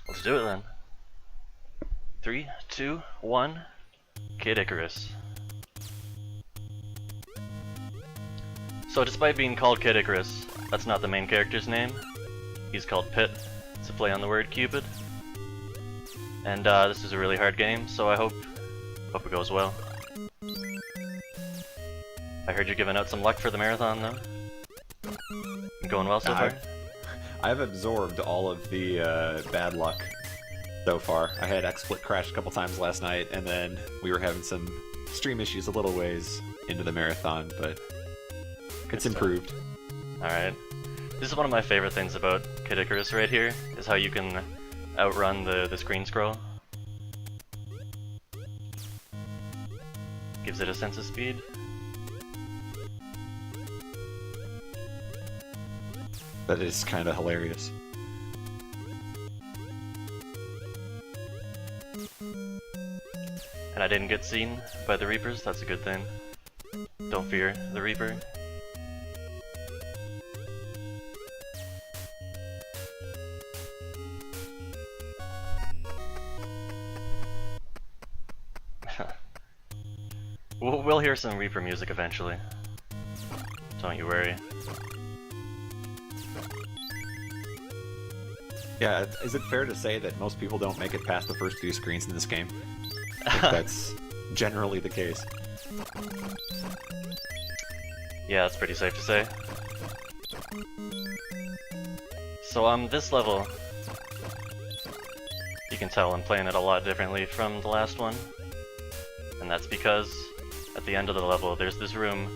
Let's do it then. 3, 2, 1. Kid Icarus. So despite being called Kid Icarus, that's not the main character's name. He's called Pit. It's a play on the word Cupid. And this is a really hard game, so I hope it goes well. I heard you're giving out some luck for the marathon though. Going well so far? I've absorbed all of the bad luck so far. I had XSplit crash a couple times last night, and then we were having some stream issues a little ways into the marathon, but it's improved. Alright. This is one of my favorite things about Kid Icarus right here, is how you can outrun the screen scroll. Gives it a sense of speed. That is kind of hilarious. And I didn't get seen by the Reapers, that's a good thing. Don't fear the Reaper. We'll hear some Reaper music eventually. Don't you worry. Yeah, is it fair to say that most people don't make it past the first few screens in this game? I think that's generally the case. Yeah, that's pretty safe to say. So this level, you can tell I'm playing it a lot differently from the last one. And that's because at the end of the level there's this room,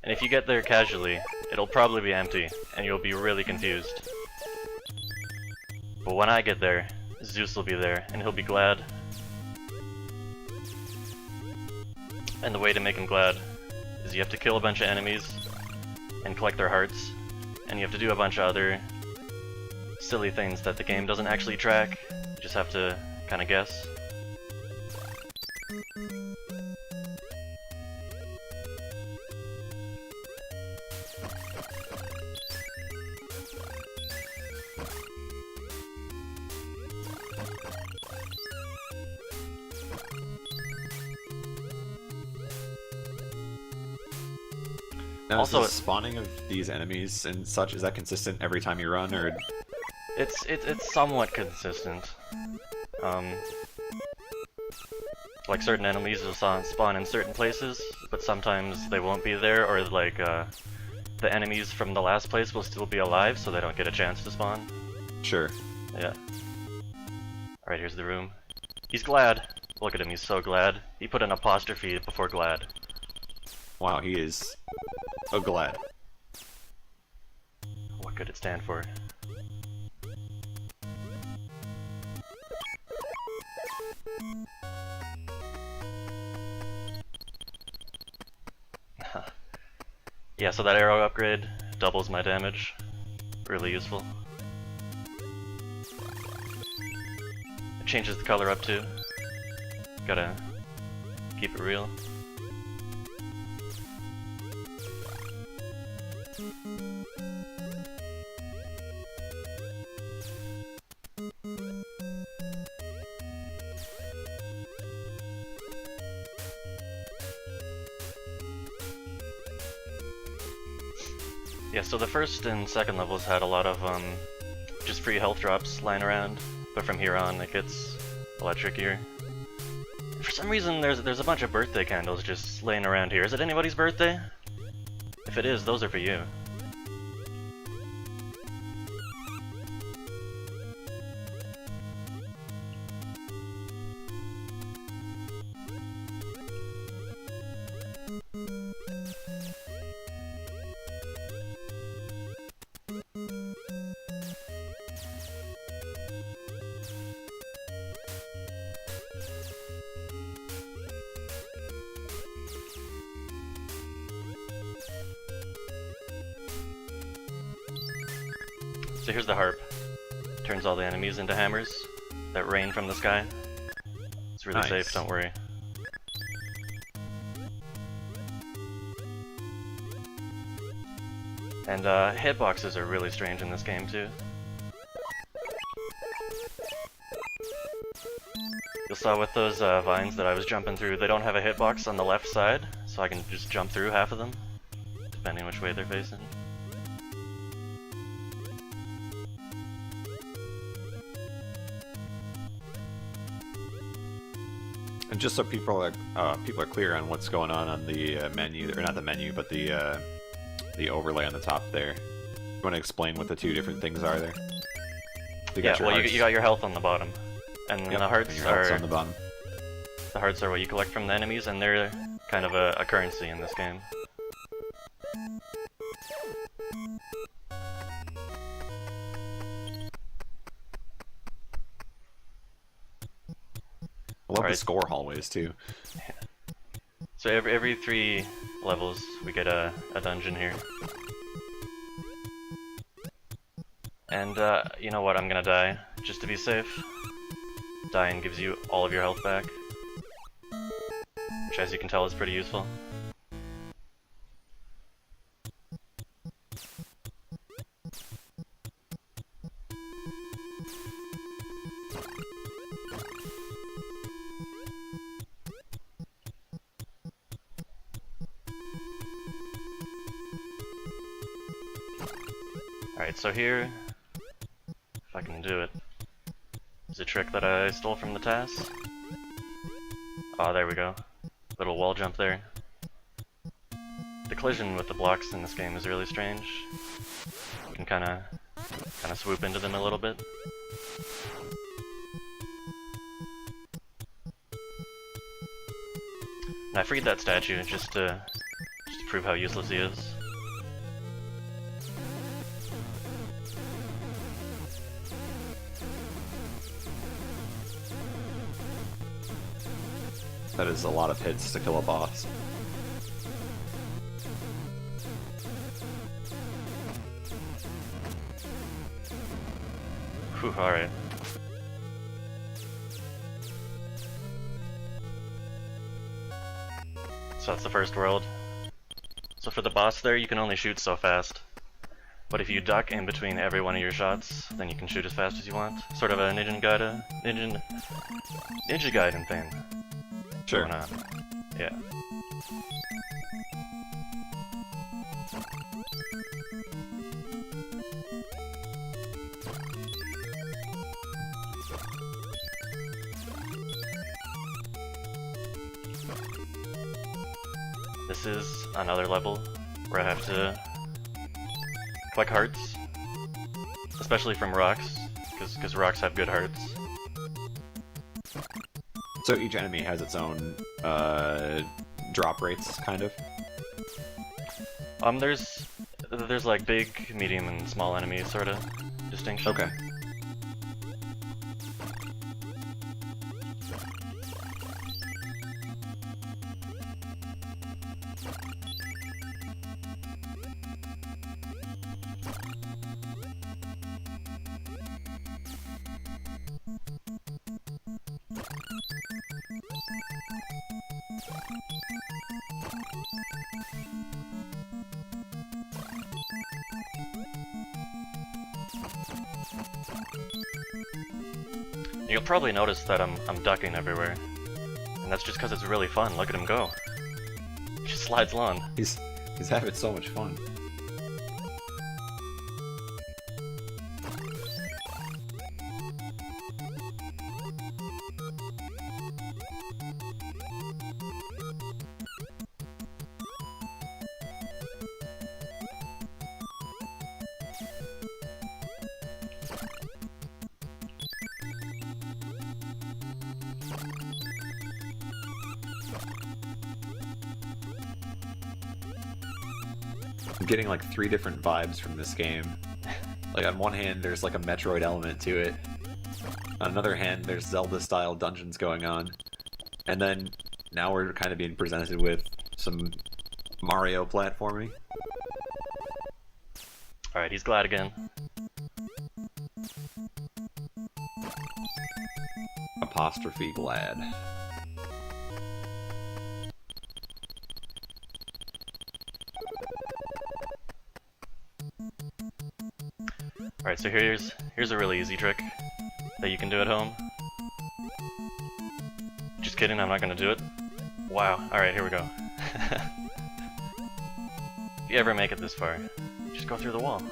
and if you get there casually, it'll probably be empty, and you'll be really confused. But when I get there, Zeus will be there, and he'll be glad. And the way to make him glad is you have to kill a bunch of enemies and collect their hearts, and you have to do a bunch of other silly things that the game doesn't actually track. You just have to kind of guess. Now, Also, is the spawning of these enemies and such, is that consistent every time you run, or...? It's somewhat consistent. Like certain enemies will spawn in certain places, but sometimes they won't be there, or like the enemies from the last place will still be alive, so they don't get a chance to spawn. Sure. Yeah. Alright, here's the room. He's glad. Look at him, he's so glad. He put an apostrophe before glad. Wow, he is... oh, glad. What could it stand for? Yeah, so that arrow upgrade doubles my damage. Really useful. It changes the color up too. Gotta keep it real. Yeah, so the first and second levels had a lot of just free health drops lying around, but from here on it gets a lot trickier. For some reason there's a bunch of birthday candles just laying around here. Is it anybody's birthday? If it is, those are for you. So here's the harp. Turns all the enemies into hammers that rain from the sky. It's really safe, don't worry. And hitboxes are really strange in this game too. saw with those vines that I was jumping through, they don't have a hitbox on the left side, so I can just jump through half of them, depending which way they're facing. And just so people are clear on what's going on the menu, or not the menu, but the overlay on the top there. You want to explain what the two different things are there? You got your health on the bottom, and then the hearts and your health's are on the bottom. The hearts are what you collect from the enemies, and they're kind of a currency in this game. I love the score hallways too. So every 3 levels we get a dungeon here. And you know what, I'm gonna die, just to be safe. Dying gives you all of your health back, which as you can tell is pretty useful. Alright, so here, if I can do it, is a trick that I stole from the TAS. Oh, there we go. Little wall jump there. The collision with the blocks in this game is really strange. You can kinda swoop into them a little bit. And I freed that statue just to prove how useless he is. That is a lot of hits to kill a boss. Whew, alright. So that's the first world. So for the boss there, you can only shoot so fast. But if you duck in between every one of your shots, then you can shoot as fast as you want. Sort of a Ninja Gaiden thing. Sure. Going on. Yeah. This is another level where I have to collect hearts, especially from rocks, because rocks have good hearts. So each enemy has its own drop rates, kind of? There's like big, medium, and small enemies, sort of distinction. Okay. You'll probably notice that I'm ducking everywhere, and that's just because it's really fun. Look at him go. He just slides along. He's having so much fun. I'm getting like 3 different vibes from this game. Like on one hand, there's like a Metroid element to it. On another hand, there's Zelda-style dungeons going on. And then now we're kind of being presented with some Mario platforming. Alright, he's glad again. Apostrophe glad. Alright, so here's a really easy trick that you can do at home. Just kidding, I'm not gonna do it. Wow, alright, here we go. If you ever make it this far, just go through the wall.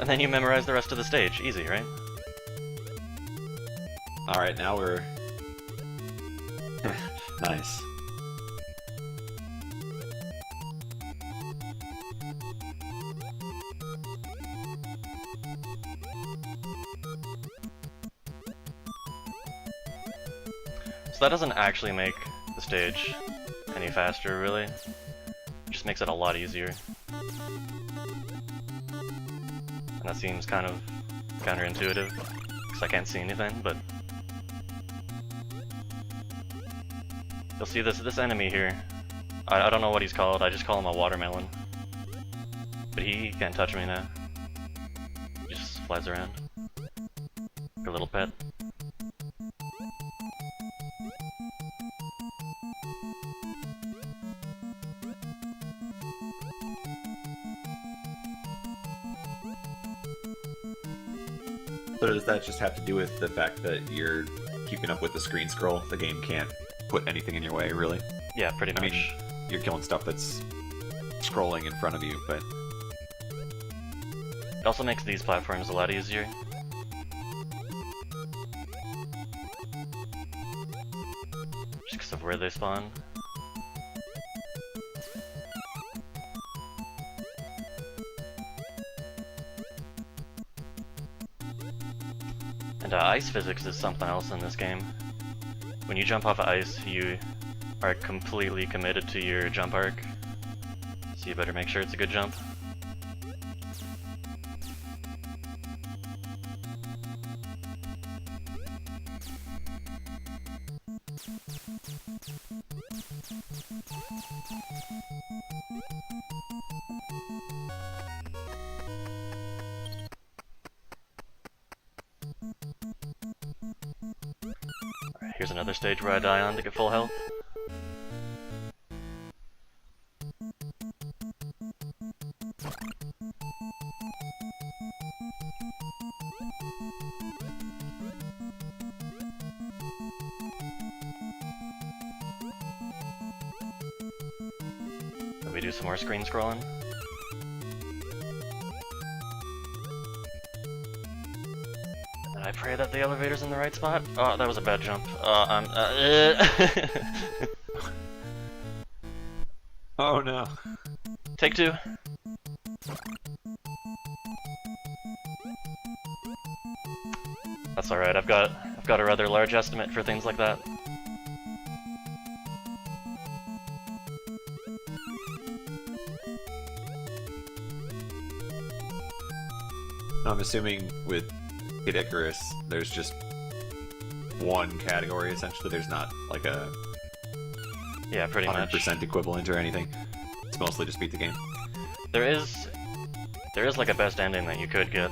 And then you memorize the rest of the stage. Easy, right? Alright, now we're... nice. So that doesn't actually make the stage any faster, really. It just makes it a lot easier. And that seems kind of counterintuitive, because I can't see anything, but... You'll see this enemy here. I don't know what he's called, I just call him a watermelon. But he can't touch me now. He just flies around. Like a little pet. So does that just have to do with the fact that you're keeping up with the screen scroll? The game can't put anything in your way, really? Yeah, pretty much. I mean, you're killing stuff that's scrolling in front of you, but... It also makes these platforms a lot easier. Just because of where they spawn. And ice physics is something else in this game. When you jump off of ice, you are completely committed to your jump arc. So you better make sure it's a good jump. Alright, here's another stage where I die on to get full health. Let me do some more screen scrolling. And I pray that the elevator's in the right spot. Oh, that was a bad jump. Oh no. Take two. That's alright, I've got a rather large estimate for things like that. I'm assuming with Kid Icarus, there's just one category essentially. There's not like a Yeah, pretty 100% much. equivalent or anything. It's mostly just beat the game. There is like a best ending that you could get.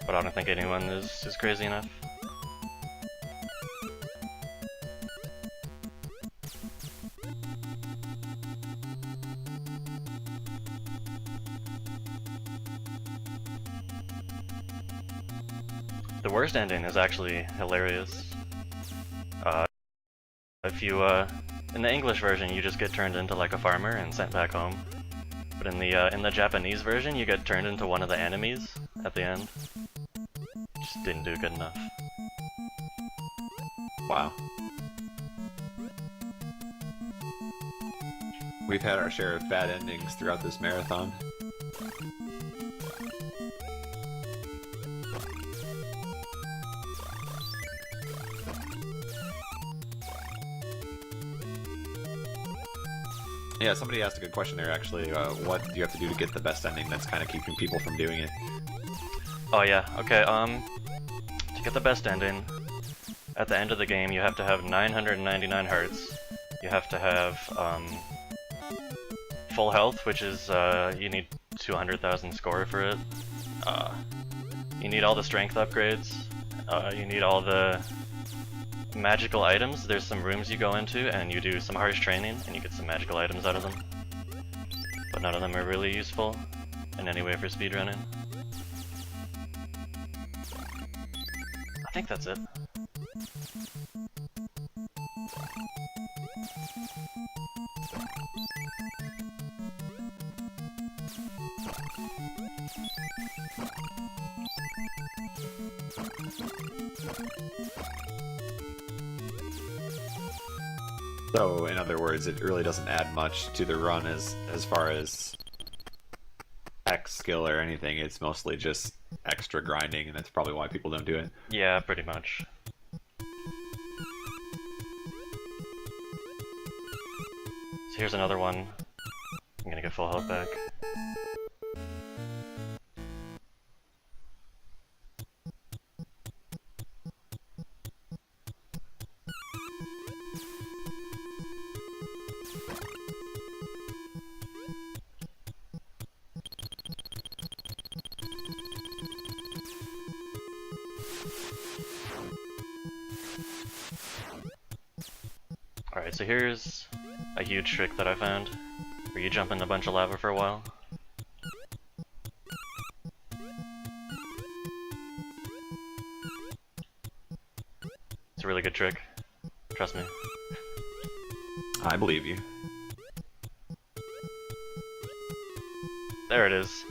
But I don't think anyone is crazy enough. The worst ending is actually hilarious. If you, in the English version, you just get turned into like a farmer and sent back home. But in the Japanese version, you get turned into one of the enemies at the end. Just didn't do good enough. Wow. We've had our share of bad endings throughout this marathon. Yeah, somebody asked a good question there, actually. What do you have to do to get the best ending that's kind of keeping people from doing it? Oh yeah, okay, to get the best ending, at the end of the game you have to have 999 hearts. You have to have, full health, which is, you need 200,000 score for it. You need all the strength upgrades. You need all the magical items. There's some rooms you go into and you do some harsh training and you get some magical items out of them. But none of them are really useful in any way for speedrunning. think that's it. So, in other words, it really doesn't add much to the run as far as X skill or anything. It's mostly just extra grinding, and that's probably why people don't do it. Yeah, pretty much. So here's another one. I'm gonna get full health back. Alright, so here's a huge trick that I found, where you jump in a bunch of lava for a while. It's a really good trick. Trust me. I believe you. There it is.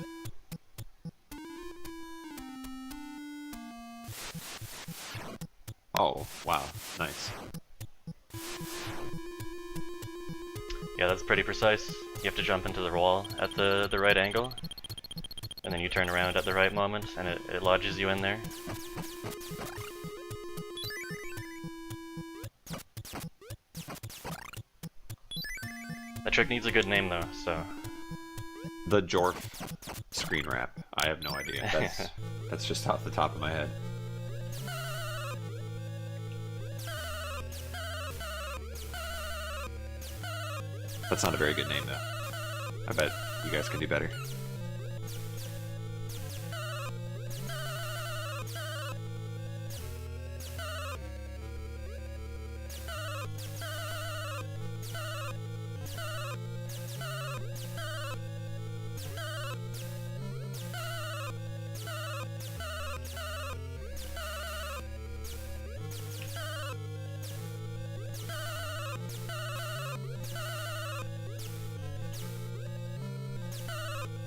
Oh, wow. Nice. Yeah, that's pretty precise. You have to jump into the wall at the right angle, and then you turn around at the right moment, and it lodges you in there. That trick needs a good name though, so... The Jorf screen wrap. I have no idea. That's just off the top of my head. That's not a very good name, though. I bet you guys can do better.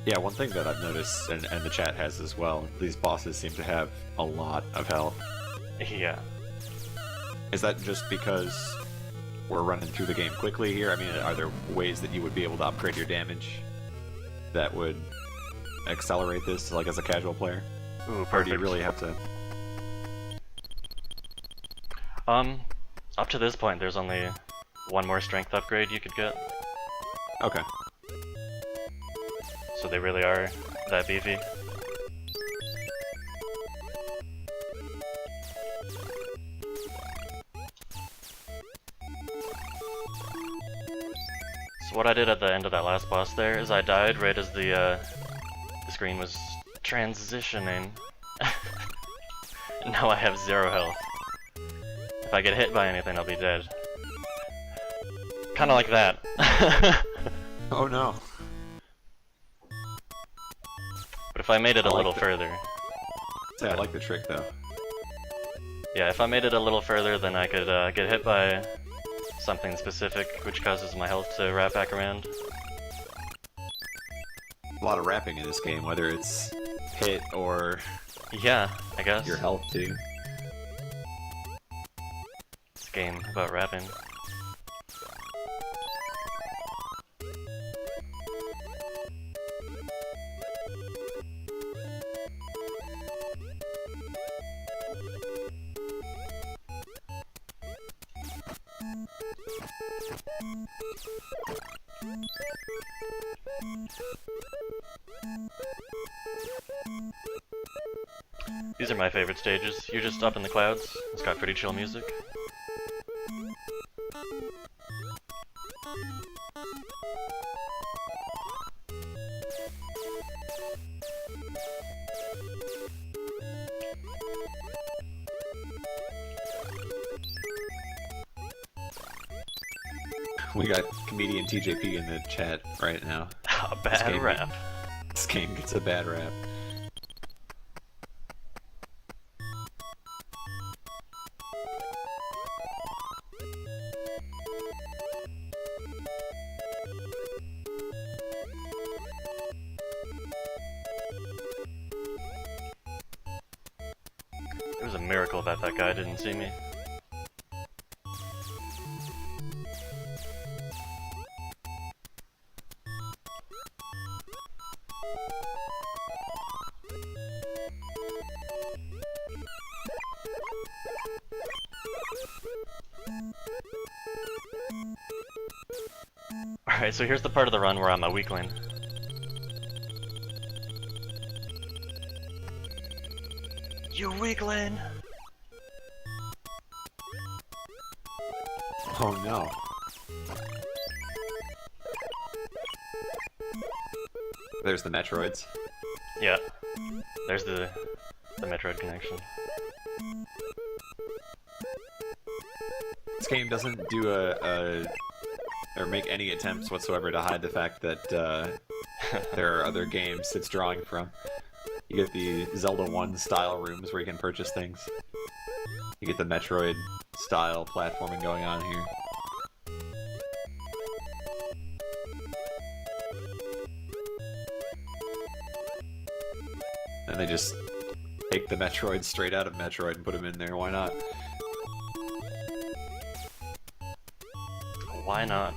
Yeah, one thing that I've noticed, and the chat has as well, these bosses seem to have a lot of health. Yeah. Is that just because we're running through the game quickly here? I mean, are there ways that you would be able to upgrade your damage that would accelerate this, like as a casual player? Ooh, Or do you perfect. really have to... Up to this point, there's only one more strength upgrade you could get, Okay. so they really are that beefy. So what I did at the end of that last boss there is I died right as the screen was transitioning. Now I have 0 health. If I get hit by anything, I'll be dead. Kinda like that. Oh no. But if I made it I a like little the- further, Yeah, I like the trick though. yeah, if I made it a little further, then I could get hit by something specific, which causes my health to wrap back around. A lot of rapping in this game, whether it's hit or Yeah, I guess. your health too. It's a game about rapping. These are my favorite stages. You're just up in the clouds. It's got pretty chill music. We got comedian TJP in the chat right now. A bad game- rap. This game gets a bad rap. was a miracle that that guy didn't see me. Alright, so here's the part of the run where I'm a weakling. You weakling! Oh no. There's the Metroids. Yeah. There's the Metroid connection. This game doesn't do or make any attempts whatsoever to hide the fact that there are other games it's drawing from. You get the Zelda 1 style rooms where you can purchase things. You get the Metroid style platforming going on here. And they just take the Metroid straight out of Metroid and put them in there, why not? Why not?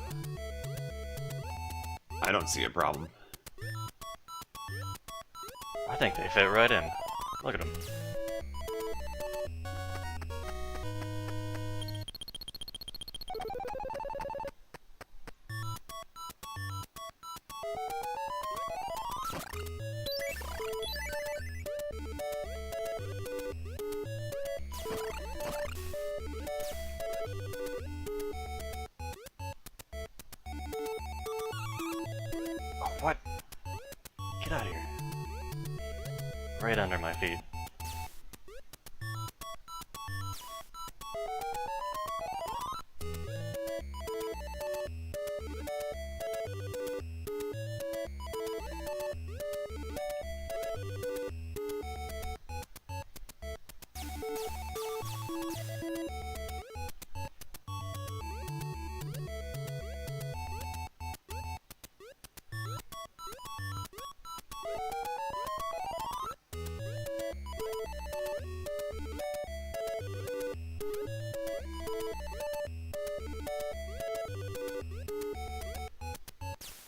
I don't see a problem. I think they fit right in. Look at them. What? Get out of here. Right under my feet.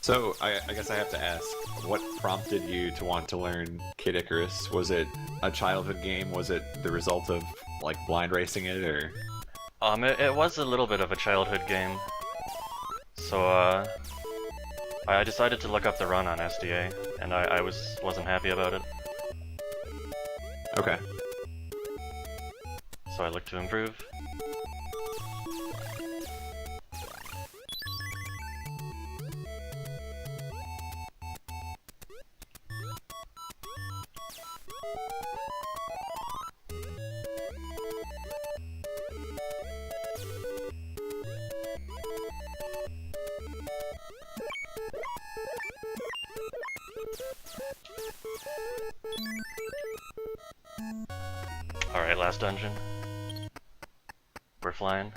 So, I guess I have to ask, what prompted you to want to learn Kid Icarus? Was it a childhood game? Was it the result of, like, blind racing it, or...? It was a little bit of a childhood game. So, I decided to look up the run on SDA, and I wasn't happy about it. Okay. So I looked to improve. Alright, last dungeon. We're flying.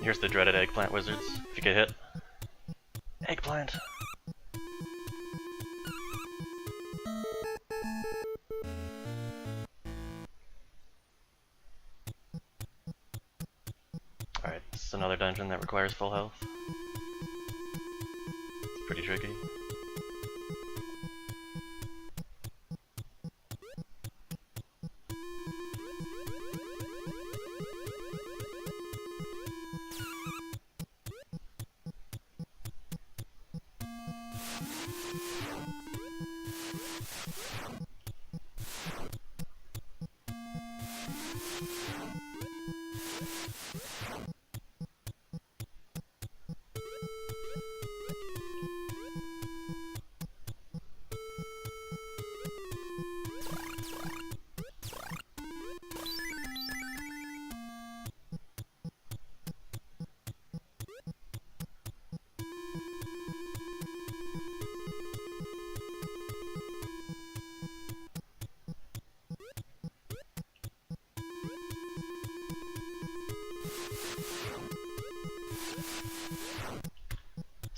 Here's the dreaded eggplant wizards, if you get hit. Eggplant! Alright, this is another dungeon that requires full health. It's pretty tricky.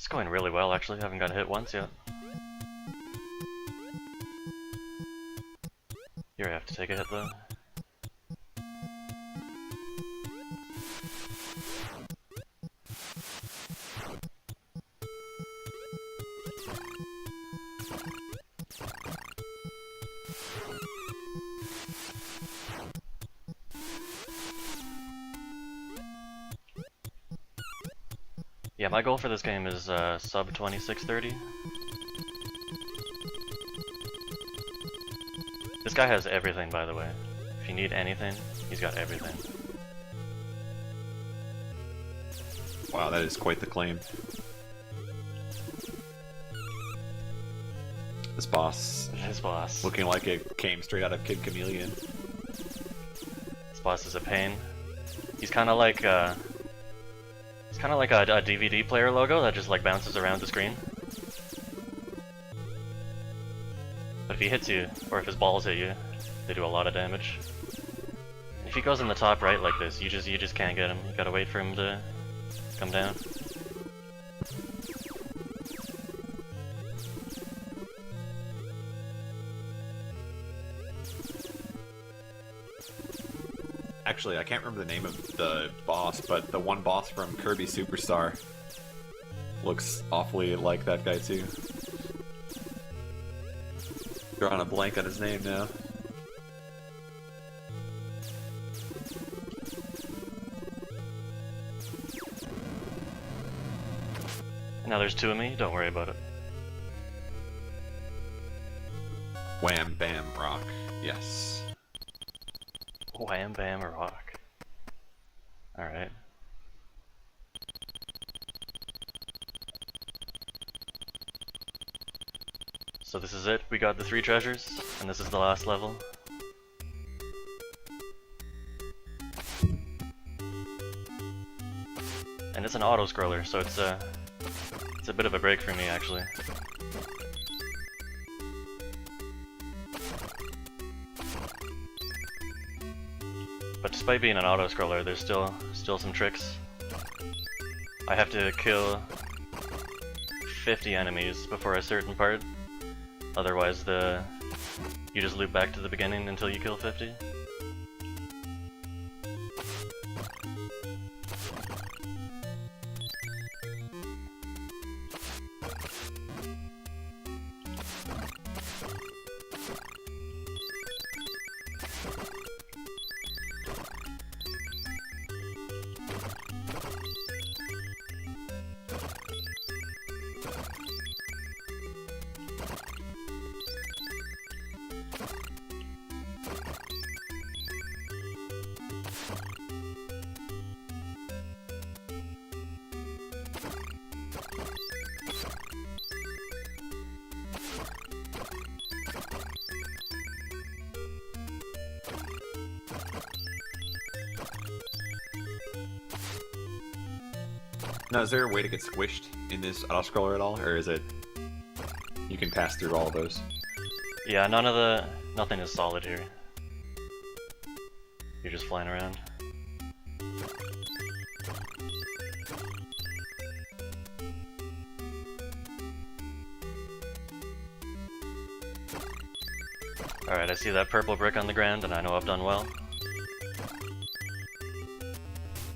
It's going really well, actually. Haven't got hit once yet. Here I have to take a hit, though. Yeah, my goal for this game is sub 2630. This guy has everything, by the way. If you need anything, he's got everything. Wow, that is quite the claim. This boss His boss. looking like it came straight out of Kid Chameleon. This boss is a pain. He's kind of like a DVD player logo that just like bounces around the screen. But if he hits you, or if his balls hit you, they do a lot of damage. And if he goes in the top right like this, you just can't get him. You gotta wait for him to come down. Actually, I can't remember the name of the boss, but the one boss from Kirby Superstar looks awfully like that guy too. Drawing a blank on his name now. Now there's two of me, don't worry about it. Wham bam rock. Yes. Wham bam rock. Alright. So this is it, we got the 3 treasures, and this is the last level. And it's an auto-scroller, so it's a bit of a break for me actually. But despite being an auto-scroller, there's still some tricks. I have to kill 50 enemies before a certain part. Otherwise you just loop back to the beginning until you kill 50. Now, is there a way to get squished in this auto-scroller at all, or is it you can pass through all of those? Yeah, nothing is solid here. You're just flying around. Alright, I see that purple brick on the ground and I know I've done well.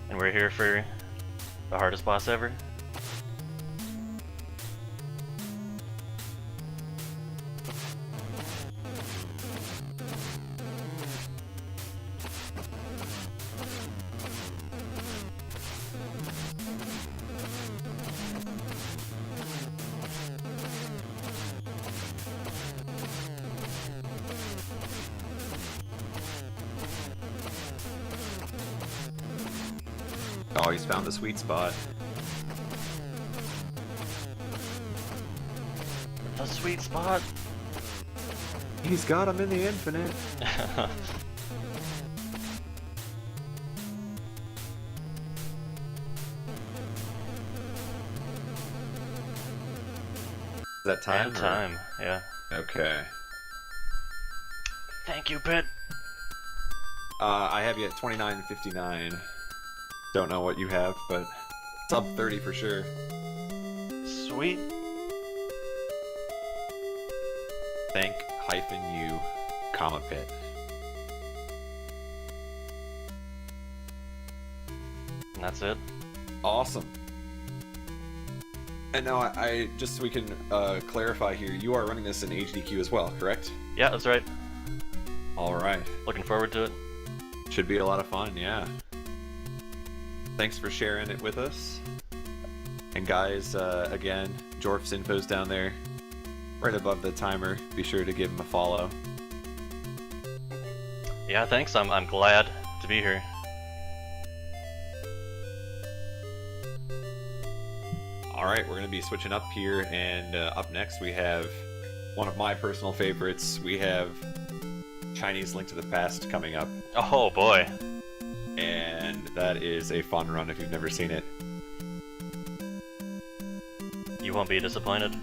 And we're here for the hardest boss ever. Oh, he's found the sweet spot. The sweet spot! He's got him in the infinite. Is that time? And time, yeah. Okay. Thank you, Pit! I have you at 29.59. Don't know what you have, but sub 30 for sure. Sweet. Thank-U, comma pit. And that's it. Awesome. And now I just so we can clarify here, you are running this in HDQ as well, correct? Yeah, that's right. All right. Looking forward to it. Should be a lot of fun, yeah. Thanks for sharing it with us. And guys, again, Jorf's info's down there, right above the timer. Be sure to give him a follow. Yeah, thanks. I'm glad to be here. Alright, we're going to be switching up here, and up next we have one of my personal favorites. We have Chinese Link to the Past coming up, Oh boy. and that is a fun run if you've never seen it. You won't be disappointed.